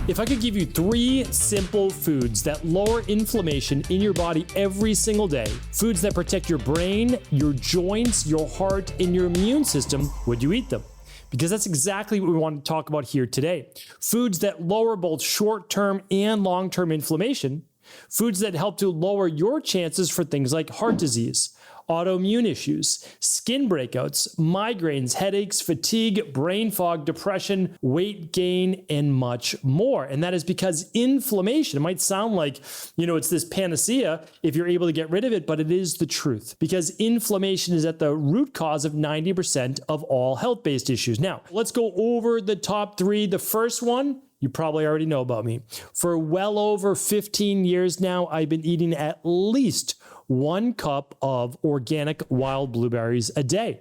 If I could give you 3 simple foods that lower inflammation in your body every single day, foods that protect your brain, your joints, your heart, and your immune system, would you eat them? Because that's exactly what we want to talk about here today. Foods that lower both short-term and long-term inflammation, foods that help to lower your chances for things like heart disease, autoimmune issues, skin breakouts, migraines, headaches, fatigue, brain fog, depression, weight gain, and much more. And that is because inflammation, it might sound like, it's this panacea if you're able to get rid of it, but it is the truth because inflammation is at the root cause of 90% of all health-based issues. Now, let's go over the top 3. The first one, you probably already know about me. For well over 15 years now, I've been eating at least 1 cup of organic wild blueberries a day.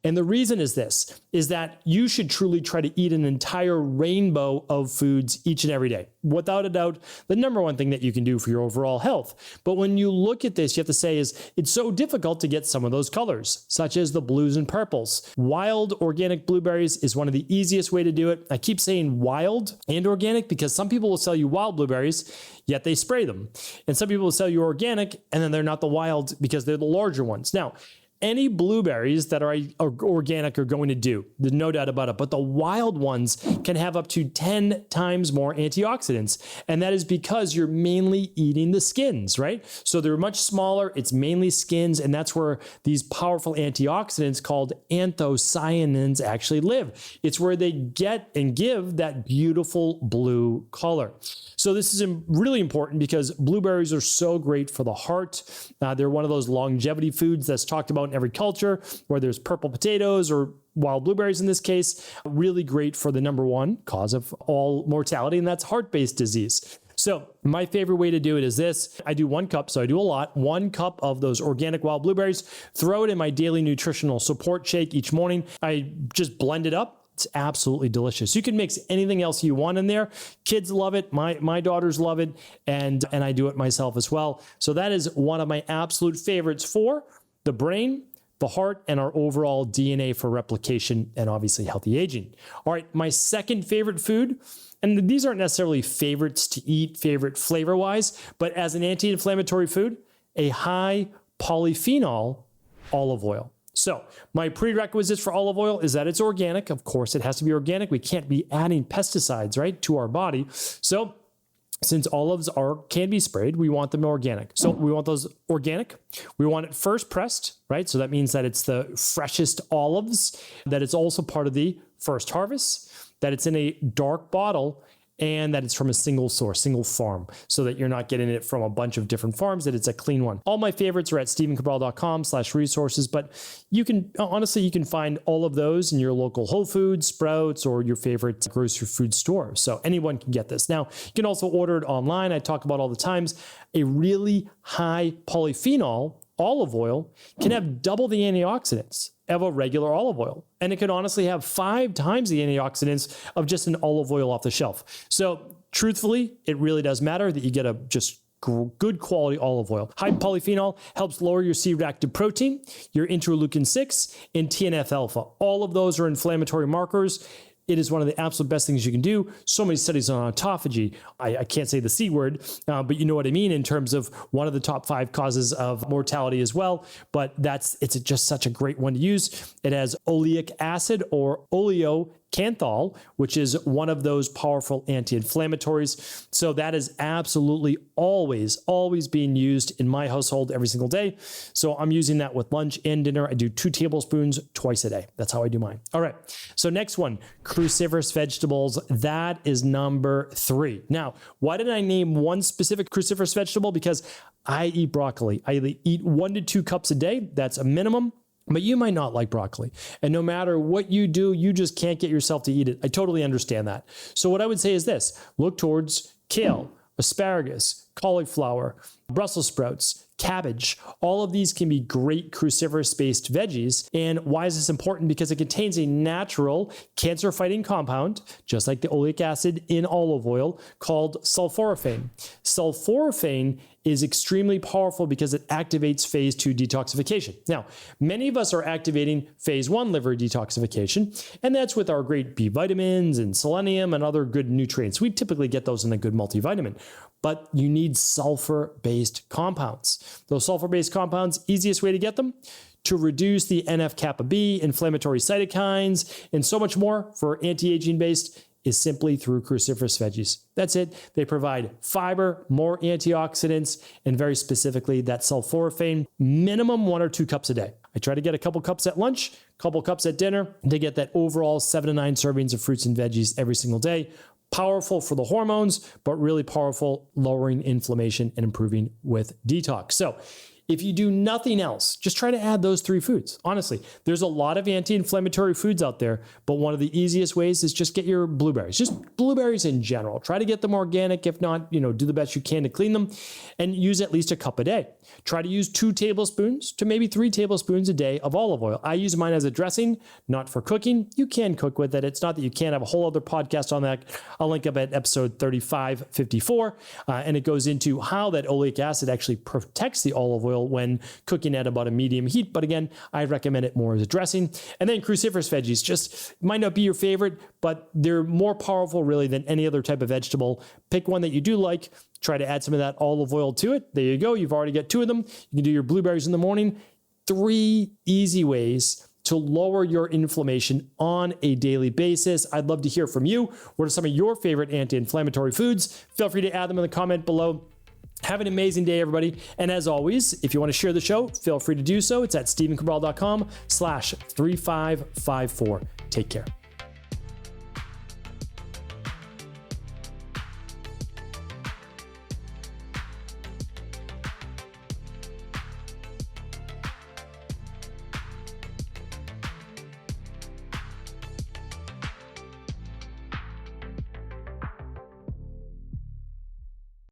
And the reason is this, is that you should truly try to eat an entire rainbow of foods each and every day. Without a doubt, the number one thing that you can do for your overall health. But when you look at this, you have to say it's so difficult to get some of those colors, such as the blues and purples. Wild organic blueberries is one of the easiest way to do it. I keep saying wild and organic because some people will sell you wild blueberries, yet they spray them. And some people will sell you organic, and then they're not the wild because they're the larger ones. Now, any blueberries that are organic are going to do. There's no doubt about it. But the wild ones can have up to 10 times more antioxidants. And that is because you're mainly eating the skins, right? So they're much smaller. It's mainly skins. And that's where these powerful antioxidants called anthocyanins actually live. It's where they get and give that beautiful blue color. So this is really important because blueberries are so great for the heart. They're one of those longevity foods that's talked about in every culture, whether it's purple potatoes or wild blueberries in this case, really great for the number 1 cause of all mortality, and that's heart-based disease. So my favorite way to do it is this. I do 1 cup, so I do a lot. 1 cup of those organic wild blueberries, throw it in my daily nutritional support shake each morning. I just blend it up. It's absolutely delicious. You can mix anything else you want in there. Kids love it. My daughters love it, and I do it myself as well. So that is one of my absolute favorites for the brain, the heart, and our overall DNA for replication and obviously healthy aging. All right, my second favorite food, and these aren't necessarily favorites to eat, favorite flavor-wise, but as an anti-inflammatory food, a high polyphenol olive oil. So my prerequisites for olive oil is that it's organic. Of course, it has to be organic. We can't be adding pesticides, right, to our body. So since olives can be sprayed, we want them organic. So we want those organic. We want it first pressed, right? So that means that it's the freshest olives, that it's also part of the first harvest, that it's in a dark bottle, and that it's from a single source, single farm, so that you're not getting it from a bunch of different farms, that it's a clean one. All my favorites are at stephencabral.com/resources, but you can find all of those in your local Whole Foods, Sprouts, or your favorite grocery food store. So anyone can get this. Now, you can also order it online. I talk about all the times. A really high polyphenol olive oil can have double the antioxidants of a regular olive oil. And it could honestly have 5 times the antioxidants of just an olive oil off the shelf. So truthfully, it really does matter that you get a just good quality olive oil. High polyphenol helps lower your C-reactive protein, your interleukin-6, and TNF-alpha. All of those are inflammatory markers. It is one of the absolute best things you can do. So many studies on autophagy. I can't say the C word, but you know what I mean in terms of one of the top 5 causes of mortality as well. But it's just such a great one to use. It has oleic acid or oleocanthal, which is one of those powerful anti-inflammatories. So that is absolutely always being used in my household every single day. So I'm using that with lunch and dinner. I do 2 tablespoons twice a day. That's how I do mine. All right. So next one, cruciferous vegetables. That is number 3. Now, why did I name one specific cruciferous vegetable? Because I eat broccoli. I eat 1 to 2 cups a day. That's a minimum. But you might not like broccoli. And no matter what you do, you just can't get yourself to eat it. I totally understand that. So what I would say is this: look towards kale, asparagus, cauliflower, Brussels sprouts, cabbage. All of these can be great cruciferous-based veggies. And why is this important? Because it contains a natural cancer-fighting compound, just like the oleic acid in olive oil, called sulforaphane. Sulforaphane is extremely powerful because it activates phase 2 detoxification. Now, many of us are activating phase 1 liver detoxification, and that's with our great B vitamins and selenium and other good nutrients. We typically get those in a good multivitamin, but you need sulfur-based compounds. Those sulfur-based compounds, easiest way to get them, to reduce the NF-kappa B, inflammatory cytokines, and so much more for anti-aging based is simply through cruciferous veggies. That's it. They provide fiber, more antioxidants, and very specifically that sulforaphane, minimum 1 or 2 cups a day. I try to get a couple cups at lunch, couple cups at dinner to get that overall 7 to 9 servings of fruits and veggies every single day. Powerful for the hormones, but really powerful lowering inflammation and improving with detox. So if you do nothing else, just try to add those 3 foods. Honestly, there's a lot of anti-inflammatory foods out there, but one of the easiest ways is just get your blueberries, just blueberries in general. Try to get them organic. If not, do the best you can to clean them and use at least a cup a day. Try to use 2 tablespoons to maybe 3 tablespoons a day of olive oil. I use mine as a dressing, not for cooking. You can cook with it. It's not that you can't. Have a whole other podcast on that. I'll link up at episode 3554. And it goes into how that oleic acid actually protects the olive oil when cooking at about a medium heat. But again, I recommend it more as a dressing. And then cruciferous veggies just might not be your favorite, but they're more powerful really than any other type of vegetable. Pick one that you do like. Try to add some of that olive oil to it. There you go. You've already got 2 of them. You can do your blueberries in the morning. 3 easy ways to lower your inflammation on a daily basis. I'd love to hear from you. What are some of your favorite anti-inflammatory foods? Feel free to add them in the comment below. Have an amazing day, everybody. And as always, if you want to share the show, feel free to do so. It's at stephencabral.com/3554. Take care.